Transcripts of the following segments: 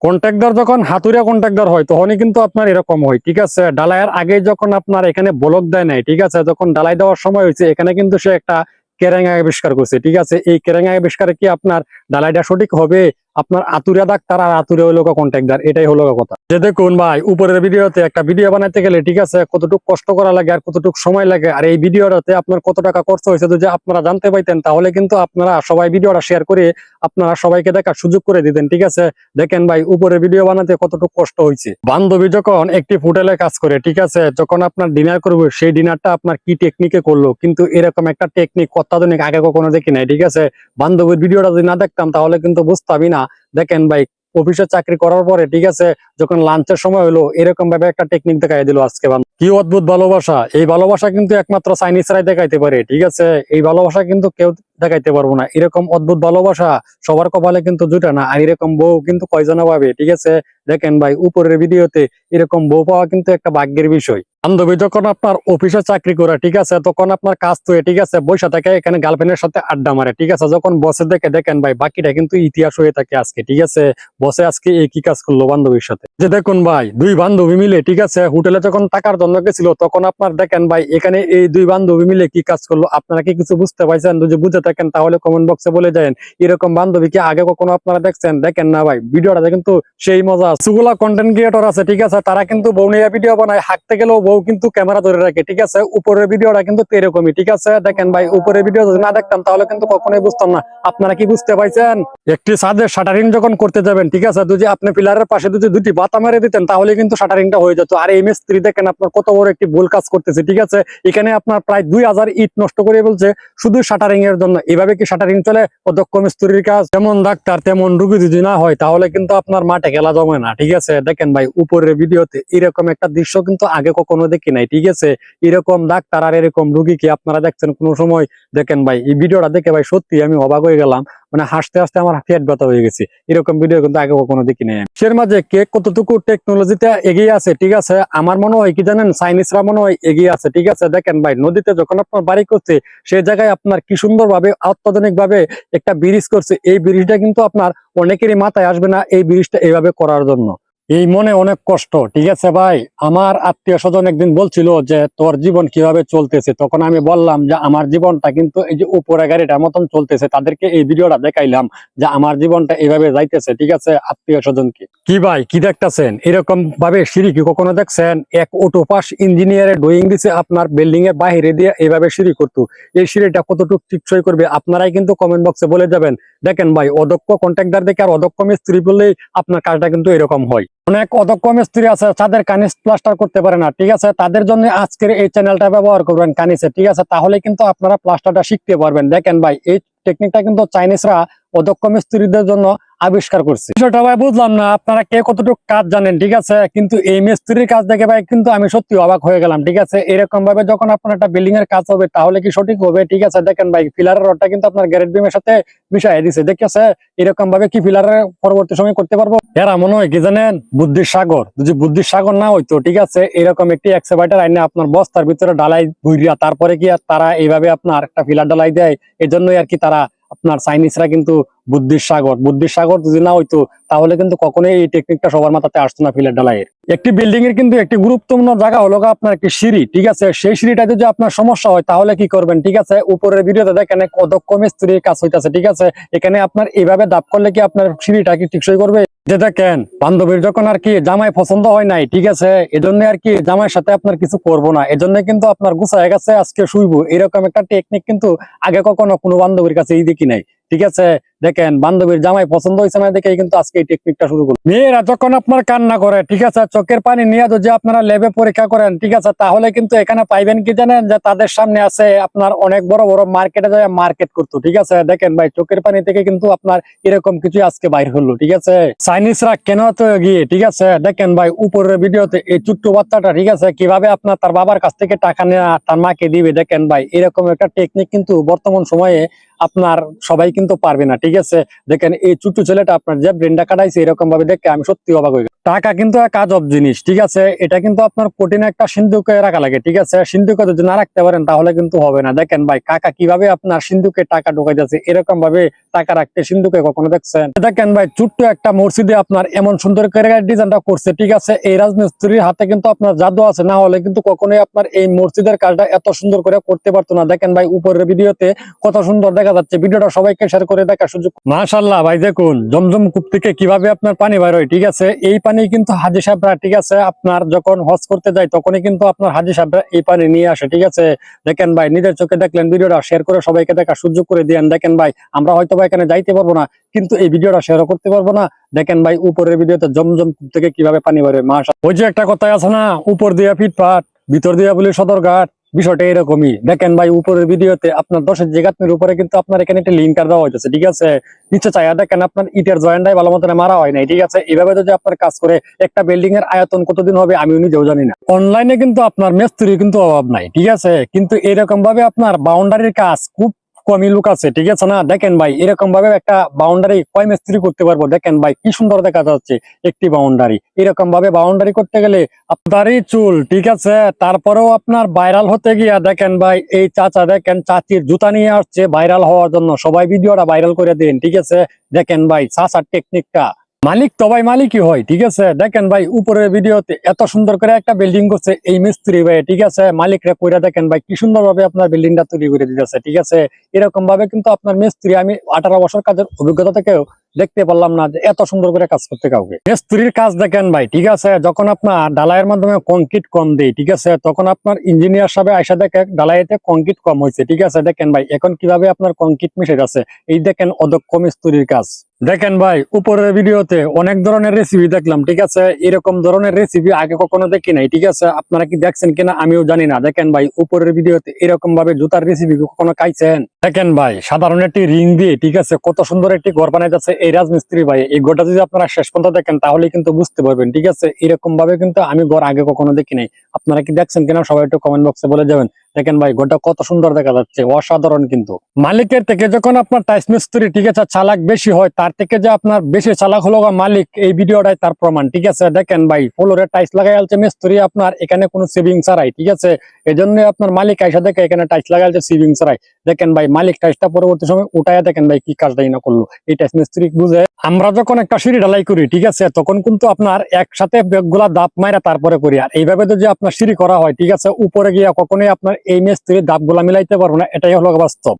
Contractor যখন হাতুড়িয়া contractor হয় তখনই কিন্তু আপনার এরকম হয়, ঠিক আছে। ডালাইয়ের আগে যখন আপনার এখানে ব্লক দেয় নাই, ঠিক আছে, যখন ডালাই দেওয়ার সময় হয়েছে এখানে কিন্তু সে একটা কেরেঙ্গা আবিষ্কার করছে, ঠিক আছে। এই কেরেঙ্গা আবিষ্কারে কি আপনার ডালাইটা সঠিক হবে? আপনার আতুরিয়া ডাক্তার আর আতুরিয়া হলো কন্ট্রাক্টর, এটাই হলো কথা। যে দেখুন ভাই, উপরের ভিডিওতে একটা ভিডিও বানাতে গেলে, ঠিক আছে, কতটুকু কষ্ট করা লাগে আর কতটুকু সময় লাগে, আর এই ভিডিওটাতে আপনার কত টাকা খরচ হয়েছে যদি আপনারা জানতে পাইতেন তাহলে কিন্তু আপনারা সবাই ভিডিওটা শেয়ার করে আপনারা সবাইকে দেখার সুযোগ করে দিতেন, ঠিক আছে। দেখেন ভাই, উপরে ভিডিও বানাতে কতটুকু কষ্ট হয়েছে। বান্ধবী যখন একটি হোটেলে কাজ করে, ঠিক আছে, যখন আপনার ডিনার করবে সেই ডিনারটা আপনার কি টেকনিকে করলো, কিন্তু এরকম একটা টেকনিক অত্যাধুনিক আগে কখনো দেখি নাই, ঠিক আছে। বান্ধবীর ভিডিওটা যদি না দেখতাম তাহলে কিন্তু বুঝতামই না। দেখেন ভাই, অফিসে চাকরি করার পরে, ঠিক আছে, যখন লাঞ্চের সময় হলো এরকম ভাবে একটা টেকনিক দেখাই দিল আজকে। কি অদ্ভুত ভালোবাসা! এই ভালোবাসা কিন্তু একমাত্র চাইনিজরাই দেখাইতে পারে, ঠিক আছে। এই ভালোবাসা কিন্তু কেউ দেখাইতে পারবো না। এরকম অদ্ভুত ভালোবাসা সবার কপালে কিন্তু জুটে না, আর এরকম বউ কিন্তু কয়জনে পাবে, ঠিক আছে। দেখেন ভাই, উপরের ভিডিওতে এরকম বউ পাওয়া কিন্তু একটা ভাগ্যের বিষয়। বান্ধবী যখন আপনার অফিসে চাকরি করে, ঠিক আছে, তখন আপনার কাজ তো, ঠিক আছে, বসে থাকে এখানে গার্লফ্রেন্ডের সাথে আড্ডা মারে, ঠিক আছে। যখন বসে দেখে, দেখেন ভাই, বাকিটা কিন্তু ইতিহাস হয়ে থাকে আজকে, ঠিক আছে। বসে আজকে এই কি কাজ করলো বান্ধবীর সাথে, যে দেখুন ভাই, দুই বান্ধবী মিলে, ঠিক আছে, হোটেলে যখন টাকার জন্য গেছিল তখন আপনার দেখেন ভাই এখানে এই দুই বান্ধবী মিলে কি কাজ করলো। আপনারা কি কিছু বুঝতে পারছেন? যদি বুঝে থাকেন তাহলে কমেন্ট বক্সে বলে যান। এরকম বান্ধবী কি আগে কখনো আপনারা দেখছেন? দেখেন না ভাই, ভিডিওটা কিন্তু সেই মজা। সুগুলা কন্টেন্ট ক্রিয়েটর আছে, ঠিক আছে, তারা কিন্তু বউ নিয়ে ভিডিও বানায়, হাঁকতে গেলেও বউ কিন্তু ক্যামেরা ধরে রাখে, ঠিক আছে। উপরের ভিডিওটা কিন্তু এরকমই, ঠিক আছে। দেখেন ভাই, উপরের ভিডিও যদি না দেখতাম তাহলে কিন্তু কখনোই বুঝতাম না। আপনারা কি বুঝতে পারছেন? একটি ছাদের শাটারিং যখন করতে যাবেন, ঠিক আছে, যদি আপনি পিলারের পাশে যদি দুটি বাতা মেরে দিতেন তাহলে কিন্তু শাটারিংটা হয়ে যেত। আর এই মিস্ত্রি দেখেন আপনার কত বড় একটি ভুল কাজ করতেছে, ঠিক আছে। এখানে আপনার প্রায় 2000 ইট নষ্ট করে বলছে শুধু শাটারিং এর জন্য। এভাবে কি শাটারিং চলে? অদক্ষ মিস্ত্রির কাজ। যেমন ডাক্তার তেমন রুগী যদি না হয় তাহলে কিন্তু আপনার মাঠে খেলা জমে না, ঠিক আছে। দেখেন ভাই, উপরের ভিডিওতে এরকম একটা দৃশ্য কিন্তু আগে কখনো দেখি নাই, ঠিক আছে। এরকম ডাক্তার আর এরকম রুগী কি আপনারা দেখছেন কোনো সময়? দেখেন ভাই, এই ভিডিওটা দেখে ভাই সত্যি আমি অবাক হয়ে গেলাম। মানে হাসতে হাসতে আমার পেট ব্যথা হয়ে গেছে। এরকম ভিডিও কিন্তু আগে কখনো দেখি নাই। এর মাঝে কে কতটুকু টেকনোলজিতে এগিয়ে আছে, ঠিক আছে, আমার মনে হয় কি জানেন, চাইনিজরা মনে হয় এগিয়ে আছে, ঠিক আছে। দেখেন ভাই, নদীতে যখন আপনার বাড়ি করছে সেই জায়গায় আপনার কি সুন্দর ভাবে অত্যাধুনিক ভাবে একটা ব্রিজ করছে। এই ব্রিজটা কিন্তু আপনার অনেকেরই মাথায় আসবে না এই ব্রিজটা এইভাবে করার জন্য। এই মনে অনেক কষ্ট, ঠিক আছে ভাই। আমার আত্মীয় স্বজন একদিন বলছিল যে তোর জীবন কিভাবে চলতেছে, তখন আমি বললাম যে আমার জীবনটা কিন্তু এই যে উপরে গাড়িটার মতন চলতেছে। তাদেরকে এই ভিডিওটা দেখাইলাম যে আমার জীবনটা এইভাবে যাইতেছে, ঠিক আছে। আত্মীয় স্বজনকে কি ভাই কি দেখতেছেন? এরকম ভাবে সিঁড়ি কি কখনো দেখছেন? এক অটো পাস ইঞ্জিনিয়ারের ড্রয়িং দিছে আপনার বিল্ডিং এর বাইরে দিয়ে এইভাবে সিঁড়ি করতো। এই সিঁড়িটা কতটুকু টিকসই করবে আপনারাই কিন্তু কমেন্ট বক্সে বলে যাবেন। দেখেন ভাই, অদক্ষ কন্ট্রাক্টর দেখে আর অদক্ষ মিস্ত্রি বললেই আপনার কাজটা কিন্তু এরকম হয়। অনেক অদক্ষ মিস্ত্রি আছে তাদের কানিস প্লাস্টার করতে পারে না, ঠিক আছে। তাদের জন্য আজকের এই চ্যানেলটা ব্যবহার করবেন কানিসে, ঠিক আছে। তাহলে কিন্তু আপনারা প্লাস্টারটা শিখতে পারবেন। দেখেন ভাই, এই টেকনিকটা কিন্তু চাইনিজরা অদক্ষ মিস্ত্রিদের জন্য আবিষ্কার করছে। বিষয়টা ভাই বুঝলাম না আপনারা কে কতটুকু কাজ জানেন, ঠিক আছে। কিন্তু এই মিস্ত্রির কাজ দেখে ভাই কিন্তু আমি সত্যি অবাক হয়ে গেলাম, ঠিক আছে। এরকম ভাবে যখন আপনার একটা বিল্ডিং এর কাজ হবে তাহলে কি সঠিক হবে? ঠিক আছে, দেখেন ভাই, পিলারের রডটা কিন্তু আপনার গ্যারেট বিমের সাথে মিশাই দিছে, দেখেছে। এরকম ভাবে কি পিলারের পরবর্তী সময় করতে পারবো? এরা মনে হয় কি জানেন, বুদ্ধির সাগর। যদি বুদ্ধির সাগর না হইতো, ঠিক আছে, এরকম একটি এক্সকাভেটর আইনে আপনার বস্তার ভিতরে ডালাই ভুইরা তারপরে কি তারা এইভাবে আপনার একটা পিলার ডালাই দেয়। এজন্যই আর কি তারা আপনার চাইনিজরা কিন্তু বুদ্ধির সাগর। বুদ্ধির সাগর যদি না হইতো তাহলে কিন্তু কখনোই এই টেকনিকটা সবার মাথাতে আসতো না পিলার ডালাইয়ের। একটি বিল্ডিং এর কিন্তু একটি গুরুত্বপূর্ণ জায়গা হলো আপনার একটি সিঁড়ি, ঠিক আছে। সেই সিঁড়িটা যদি আপনার সমস্যা হয় তাহলে কি করবেন, ঠিক আছে। উপরের ভিডিওতে দেখেন অদক্ষ মিস্ত্রির কাজ হইতাছে, ঠিক আছে। এখানে আপনার এইভাবে দাব করলে কি আপনার সিঁড়িটা কি টিকসই করবে? যে দেখেন, বান্ধবীর যখন আর কি জামাই পছন্দ হয় নাই, ঠিক আছে, এজন্য আর কি জামাইয়ের সাথে আপনার কিছু করবো না, এজন্য কিন্তু আপনার গুছায় গেছে আজকে শুইবো, এরকম একটা টেকনিক কিন্তু আগে কখনো কোনো বান্ধবীর কাছে দেখি নাই, ঠিক আছে। দেখেন, বান্ধবীর জামাই পছন্দ হয়েছে না দেখে কিন্তু আজকে এই টেকনিকটা শুরু করুন। মেয়েরা যখন আপনার কান্না করে, ঠিক আছে, চোখের পানি নিয়ে যদি আপনারা ল্যাবে পরীক্ষা করেন, ঠিক আছে, তাহলে কিন্তু এখানে পাইবেন কি জানেন, যে তাদের সামনে আছে আপনার অনেক বড় বড় মার্কেটে যায় মার্কেট করতো, ঠিক আছে। দেখেন ভাই, চোখের পানি থেকে কিন্তু আপনার এরকম কিছু আজকে বাইর হলো, ঠিক আছে। চাইনিজরা কেন তো গিয়ে, ঠিক আছে। দেখেন ভাই, উপরের ভিডিওতে এই ছোট্ট বাচ্চাটা, ঠিক আছে, কিভাবে আপনার তার বাবার কাছ থেকে টাকা নেওয়া তার মাকে দিবে। দেখেন ভাই, এরকম একটা টেকনিক কিন্তু বর্তমান সময়ে আপনার সবাই কিন্তু পারবে না, ঠিক আছে। দেখেন এই ছোট্ট ছেলেটা আপনার যে ব্রেনটা কাটাইছে এরকম ভাবে দেখে আমি সত্যি অবাক হয়ে গেলাম। টাকা কিন্তু এক আজব জিনিস, ঠিক আছে। এটা কিন্তু আপনার কঠিন একটা সিন্ধুকে রাখা লাগে, ঠিক আছে। সিন্ধুকে যদি না রাখতে পারেন তাহলে কিন্তু হবে না। দেখেন ভাই, কাকা কিভাবে আপনার সিন্ধুকে টাকা ঢোকাই যাচ্ছে, এরকম ভাবে টাকা রাখতে সিন্ধুকে কখনো দেখছেন? দেখেন ভাই ছোট্ট একটা মসজিদে আপনার এমন সুন্দর করে ডিজাইনটা করছে, ঠিক আছে। এই রাজমিস্ত্রির হাতে কিন্তু আপনার জাদু আছে, না হলে কিন্তু কখনোই আপনার এই মসজিদের কাজটা এত সুন্দর করে করতে পারতো না। দেখেন ভাই উপরের ভিডিওতে কত সুন্দর দেখা যাচ্ছে, ভিডিওটা সবাইকে শেয়ার করে দেখার সুযোগ। মাশাআল্লাহ ভাই দেখুন জমজম কূপ থেকে কিভাবে আপনার পানি বের হয়, ঠিক আছে। এই পানি কিন্তু হাজী সাহেবরা, ঠিক আছে, আপনার যখন হজ করতে যায় তখনই কিন্তু আপনার হাজী সাহেবরা এই পানি নিয়ে আসে, ঠিক আছে। দেখেন ভাই নিজের চোখে দেখলেন, ভিডিওটা শেয়ার করে সবাইকে দেখার সুযোগ করে দিয়েন। দেখেন ভাই আমরা হয়তো বা এখানে যাইতে পারবো না, কিন্তু এই ভিডিওটা শেয়ারও করতে পারবো না। দেখেন ভাই উপরের ভিডিওতে জমজম কূপ থেকে কিভাবে পানি বের হয়। মাশাআল্লাহ, ওই যে একটা কথাই আছে না, উপর দিয়া ফিটপাট ভিতর দিয়া বলি সদরঘাট, বিষয়টা এরকমই। দেখেন ভাই উপরের ভিডিওতে আপনার 10 জিগাতের উপরে কিন্তু আপনার এখানে একটা লিঙ্ক দেওয়া হয়েছে, ঠিক আছে। নিচে চাইয়া দেখেন আপনার ইটের জয়েন্টটাই ভালো মতন মারা হয় নাই, ঠিক আছে। এইভাবে যদি আপনার কাজ করে একটা বিল্ডিং এর আয়তন কতদিন হবে আমি নিজেও জানি না। অনলাইনে কিন্তু আপনার মিস্ত্রি কিন্তু অভাব নাই, ঠিক আছে, কিন্তু এরকম ভাবে আপনার বাউন্ডারির কাজ খুব কমই লোক আছে, ঠিক আছে না। দেখেন ভাই এরকম ভাবে একটা বাউন্ডারি কয় মিস্ত্রি করতে পারবো? দেখেন ভাই কি সুন্দর দেখা যাচ্ছে একটি বাউন্ডারি। এরকম ভাবে বাউন্ডারি করতে গেলে আপনারই চুল, ঠিক আছে। তারপরেও আপনার ভাইরাল হতে গিয়া দেখেন ভাই এই চাচা দেখেন চাচির জুতা নিয়ে আসছে ভাইরাল হওয়ার জন্য। সবাই ভিডিওটা ভাইরাল করে দিন, ঠিক আছে। দেখেন ভাই চাচার টেকনিকটা, মালিক তো ভাই মালিকই হয়, ঠিক আছে। দেখেন ভাই উপরের ভিডিওতে এত সুন্দর করে একটা বিল্ডিং করছে এই মিস্ত্রি ভাই, ঠিক আছে। মালিকরা কইরা দেখেন ভাই কি সুন্দর ভাবে আপনার বিল্ডিংটা তৈরি করে দিতেছে, ঠিক আছে। এরকম ভাবে কিন্তু আপনার মিস্ত্রি আমি 18 বছর কাজের অভিজ্ঞতা থেকেও দেখতে পারলাম না যে এত সুন্দর করে কাজ করতে কাউকে। মিস্ত্রির কাজ দেখেন ভাই, ঠিক আছে, যখন আপনার ডালাইয়ের মাধ্যমে কংক্রিট কম দেয়, ঠিক আছে, তখন আপনার ইঞ্জিনিয়ার সাহেব আইসা দেখে ডালাইতে কংক্রিট কম হয়েছে, ঠিক আছে। দেখেন ভাই এখন কিভাবে আপনার কংক্রিট মিশে যাচ্ছে, এই দেখেন অদক্ষ মিস্ত্রির কাজ। দেখেন ভাই উপরের ভিডিওতে অনেক ধরনের রেসিপি দেখলাম, ঠিক আছে। এরকম ধরনের রেসিপি আগে কখনো দেখি নাই, ঠিক আছে। আপনারা কি দেখছেন কিনা আমিও জানি না। দেখেন ভাই উপরের ভিডিওতে এরকম ভাবে জুতার রেসিপি কখনো খাইছেন? দেখেন ভাই সাধারণ একটি রিং দিয়ে, ঠিক আছে, কত সুন্দর একটি ঘর বানাই যাচ্ছে এই রাজমিস্ত্রি ভাই। এই ঘরটা যদি আপনারা শেষ পর্যন্ত দেখেন তাহলে কিন্তু বুঝতে পারবেন, ঠিক আছে। এরকম ভাবে কিন্তু আমি ঘর আগে কখনো দেখি নাই। আপনারা কি দেখছেন কিনা সবাই একটু কমেন্ট বক্সে বলে যাবেন। দেখেন ভাই ঘরটা কত সুন্দর দেখা যাচ্ছে, অসাধারণ। কিন্তু মালিকের থেকে যখন আপনার টাইলস মিস্ত্রি, ঠিক আছে, চালাক বেশি হয়, তার থেকে যে আপনার বেশি চালাক হলো মালিক, এই ভিডিওটাই তার প্রমাণ, ঠিক আছে। দেখেন ভাই ফ্লোরে টাইলস লাগাই আছে মিস্ত্রি আপনার এখানে কোনো সেভিং ছাড়াই, ঠিক আছে। এই জন্য আপনার মালিক আইসা দেখে এখানে টাইলস লাগাই আছে সেভিং ছাড়াই। দেখেন ভাই মালিক টাইলসটা পরবর্তী সময় উঠায় দেখেন ভাই কি কাজটাই না করলো এই টাইলস মিস্ত্রি বুঝে। আমরা যখন একটা সিঁড়ি ঢালাই করি, ঠিক আছে, তখন কিন্তু আপনার একসাথে বেগগুলা দাপ মাইরা তারপরে করি। আর এইভাবে যদি আপনার সিঁড়ি করা হয়, ঠিক আছে, উপরে গিয়া কখনোই আপনার এই মিস্ত্রির দাপ গুলা মিলাইতে পারবো না, এটাই হলো বাস্তব।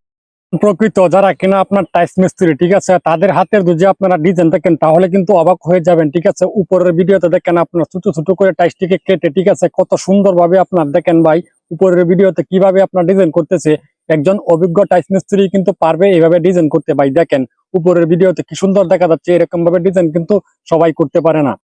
প্রকৃত যারা কিনা আপনার টাইলস মিস্ত্রি, ঠিক আছে, তাদের হাতের যদি আপনারা ডিজাইন দেখেন তাহলে কিন্তু অবাক হয়ে যাবেন, ঠিক আছে। উপরের ভিডিওতে দেখেন আপনার ছোট ছোট করে টাইলসটিকে কেটে, ঠিক আছে, কত সুন্দর ভাবে আপনার দেখেন ভাই উপরের ভিডিওতে কিভাবে আপনার ডিজাইন করতেছে। একজন অভিজ্ঞ টাইলস মিস্ত্রি কিন্তু পারবে এইভাবে ডিজাইন করতে। ভাই দেখেন উপরের ভিডিওতে কি সুন্দর দেখা যাচ্ছে, এরকম ভাবে ডিজাইন কিন্তু সবাই করতে পারে না।